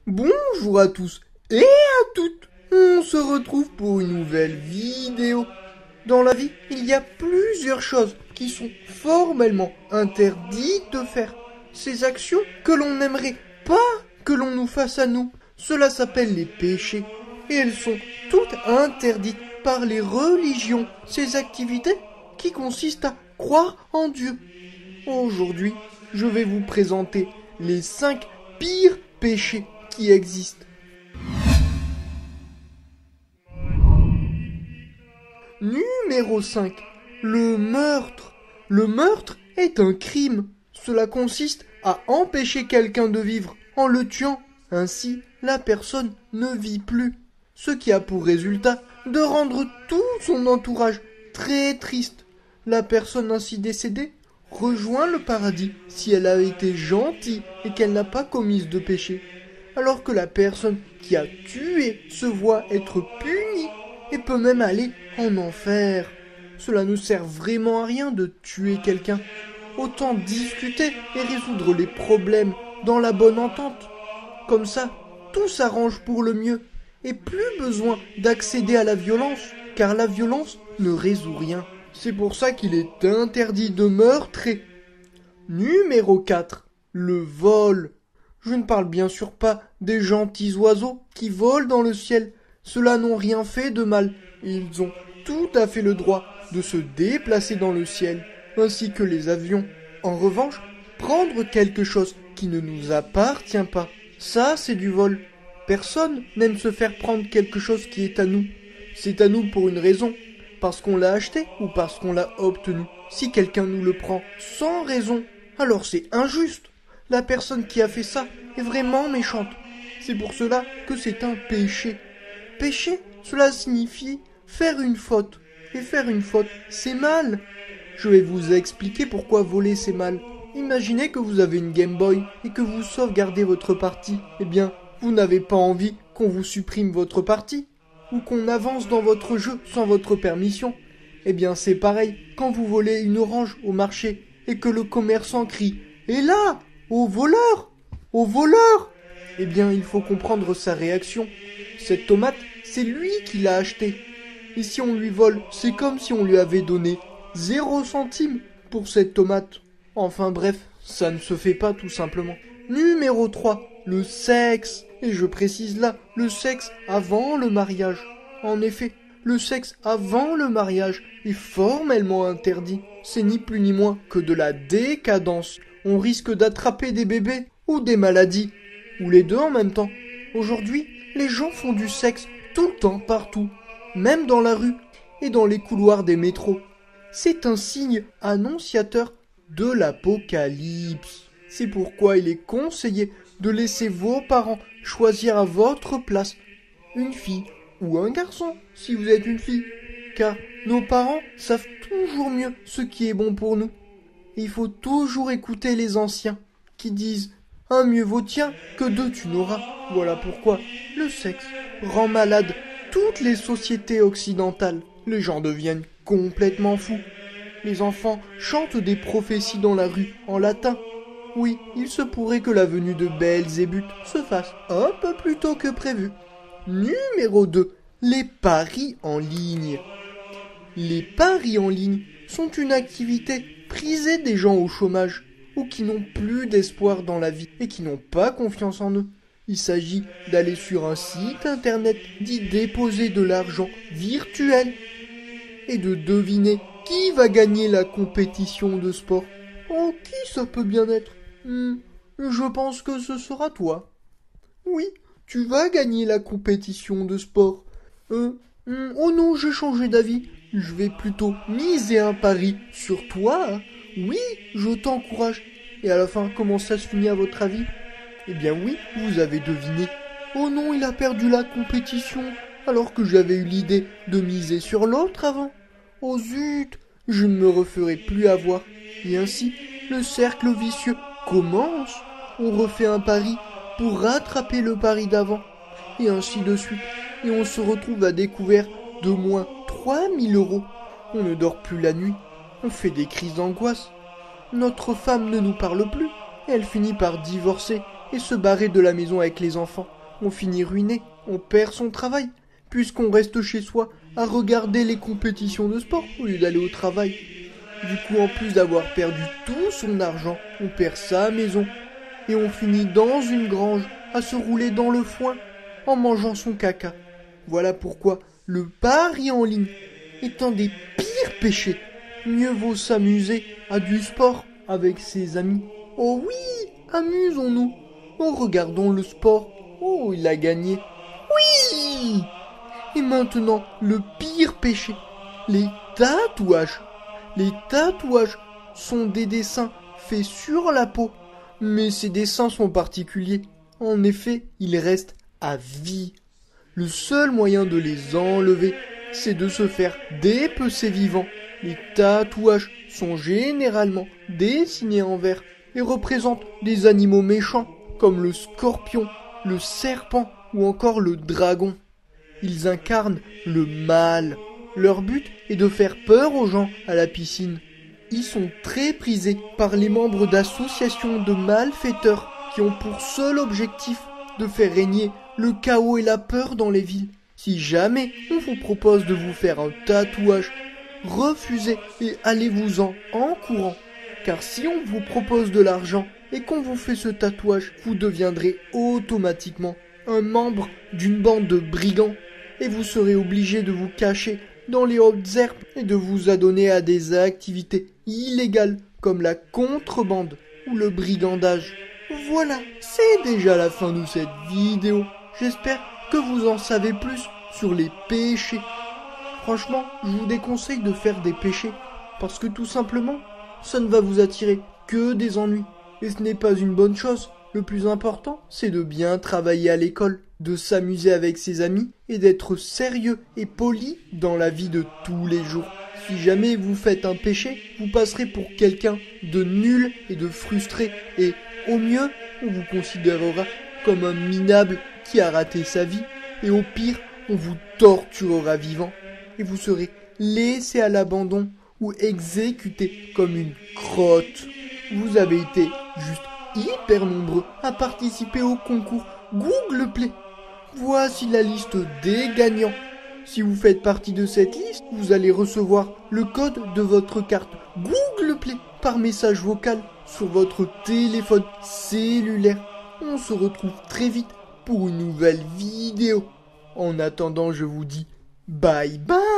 Bonjour à tous et à toutes. On se retrouve pour une nouvelle vidéo. Dans la vie, il y a plusieurs choses qui sont formellement interdites de faire. Ces actions que l'on n'aimerait pas que l'on nous fasse à nous. Cela s'appelle les péchés. Et elles sont toutes interdites par les religions. Ces activités qui consistent à croire en Dieu. Aujourd'hui, je vais vous présenter les 5 pires péchés qui existent. Numéro 5. Le meurtre. Le meurtre est un crime. Cela consiste à empêcher quelqu'un de vivre en le tuant. Ainsi, la personne ne vit plus. Ce qui a pour résultat de rendre tout son entourage très triste. La personne ainsi décédée rejoint le paradis si elle a été gentille et qu'elle n'a pas commis de péché. Alors que la personne qui a tué se voit être punie et peut même aller en enfer. Cela ne sert vraiment à rien de tuer quelqu'un. Autant discuter et résoudre les problèmes dans la bonne entente. Comme ça, tout s'arrange pour le mieux et plus besoin d'accéder à la violence, car la violence ne résout rien. C'est pour ça qu'il est interdit de meurtrer. Numéro 4. Le vol. Je ne parle bien sûr pas des gentils oiseaux qui volent dans le ciel. Ceux-là n'ont rien fait de mal. Ils ont tout à fait le droit de se déplacer dans le ciel, ainsi que les avions. En revanche, prendre quelque chose qui ne nous appartient pas, ça c'est du vol. Personne n'aime se faire prendre quelque chose qui est à nous. C'est à nous pour une raison, parce qu'on l'a acheté ou parce qu'on l'a obtenu. Si quelqu'un nous le prend sans raison, alors c'est injuste. La personne qui a fait ça est vraiment méchante. C'est pour cela que c'est un péché. Péché, cela signifie faire une faute. Et faire une faute, c'est mal. Je vais vous expliquer pourquoi voler c'est mal. Imaginez que vous avez une Game Boy et que vous sauvegardez votre partie. Eh bien, vous n'avez pas envie qu'on vous supprime votre partie ou qu'on avance dans votre jeu sans votre permission. Eh bien, c'est pareil quand vous volez une orange au marché et que le commerçant crie « Et là, au voleur! Au voleur !» Eh bien, il faut comprendre sa réaction. Cette tomate, c'est lui qui l'a achetée. Et si on lui vole, c'est comme si on lui avait donné 0 centime pour cette tomate. Enfin bref, ça ne se fait pas tout simplement. Numéro 3, le sexe. Et je précise là, le sexe avant le mariage. En effet, le sexe avant le mariage est formellement interdit. C'est ni plus ni moins que de la décadence. On risque d'attraper des bébés ou des maladies, ou les deux en même temps. Aujourd'hui, les gens font du sexe tout le temps, partout, même dans la rue et dans les couloirs des métros. C'est un signe annonciateur de l'apocalypse. C'est pourquoi il est conseillé de laisser vos parents choisir à votre place une fille ou un garçon si vous êtes une fille, car nos parents savent toujours mieux ce qui est bon pour nous. Il faut toujours écouter les anciens qui disent « un mieux vaut tien que deux tu n'auras ». Voilà pourquoi le sexe rend malade toutes les sociétés occidentales. Les gens deviennent complètement fous. Les enfants chantent des prophéties dans la rue en latin. Oui, il se pourrait que la venue de Belzébuth se fasse un peu plus tôt que prévu. Numéro 2. Les paris en ligne. Les paris en ligne sont une activité prisée des gens au chômage ou qui n'ont plus d'espoir dans la vie et qui n'ont pas confiance en eux. Il s'agit d'aller sur un site internet, d'y déposer de l'argent virtuel et de deviner qui va gagner la compétition de sport. Oh, qui ça peut bien être? Je pense que ce sera toi. Oui, tu vas gagner la compétition de sport. Oh non, j'ai changé d'avis. Je vais plutôt miser un pari sur toi. Oui, je t'encourage. Et à la fin, comment ça se finit à votre avis? Eh bien oui, vous avez deviné. Oh non, il a perdu la compétition, alors que j'avais eu l'idée de miser sur l'autre avant. Oh zut, je ne me referai plus avoir. Et ainsi, le cercle vicieux commence. On refait un pari pour rattraper le pari d'avant. Et ainsi de suite. Et on se retrouve à découvert de moins 3000 €. On ne dort plus la nuit. On fait des crises d'angoisse. Notre femme ne nous parle plus. Elle finit par divorcer et se barrer de la maison avec les enfants. On finit ruiné, on perd son travail, puisqu'on reste chez soi à regarder les compétitions de sport au lieu d'aller au travail. Du coup, en plus d'avoir perdu tout son argent, on perd sa maison et on finit dans une grange à se rouler dans le foin en mangeant son caca. Voilà pourquoi le pari en ligne est un des pires péchés. Mieux vaut s'amuser à du sport avec ses amis. Oh oui, amusons-nous. Oh, regardons le sport. Oh, il a gagné. Oui! Et maintenant, le pire péché, les tatouages. Les tatouages sont des dessins faits sur la peau, mais ces dessins sont particuliers. En effet, ils restent à vie. Le seul moyen de les enlever, c'est de se faire dépecer vivant. Les tatouages sont généralement dessinés en vert et représentent des animaux méchants, comme le scorpion, le serpent ou encore le dragon. Ils incarnent le mal. Leur but est de faire peur aux gens à la piscine. Ils sont très prisés par les membres d'associations de malfaiteurs qui ont pour seul objectif de faire régner le chaos et la peur dans les villes. Si jamais on vous propose de vous faire un tatouage, refusez et allez-vous-en en courant. Car si on vous propose de l'argent et qu'on vous fait ce tatouage, vous deviendrez automatiquement un membre d'une bande de brigands et vous serez obligé de vous cacher dans les hautes herbes et de vous adonner à des activités illégales comme la contrebande ou le brigandage. Voilà, c'est déjà la fin de cette vidéo. J'espère que vous en savez plus sur les péchés. Franchement, je vous déconseille de faire des péchés parce que tout simplement, ça ne va vous attirer que des ennuis. Et ce n'est pas une bonne chose. Le plus important, c'est de bien travailler à l'école, de s'amuser avec ses amis et d'être sérieux et poli dans la vie de tous les jours. Si jamais vous faites un péché, vous passerez pour quelqu'un de nul et de frustré et au mieux, on vous considérera comme un minable qui a raté sa vie et au pire, on vous torturera vivant et vous serez laissé à l'abandon ou exécuté comme une crotte. Vous avez été juste hyper nombreux à participer au concours Google Play. Voici la liste des gagnants. Si vous faites partie de cette liste, vous allez recevoir le code de votre carte Google Play par message vocal sur votre téléphone cellulaire. On se retrouve très vite pour une nouvelle vidéo. En attendant, je vous dis bye bye.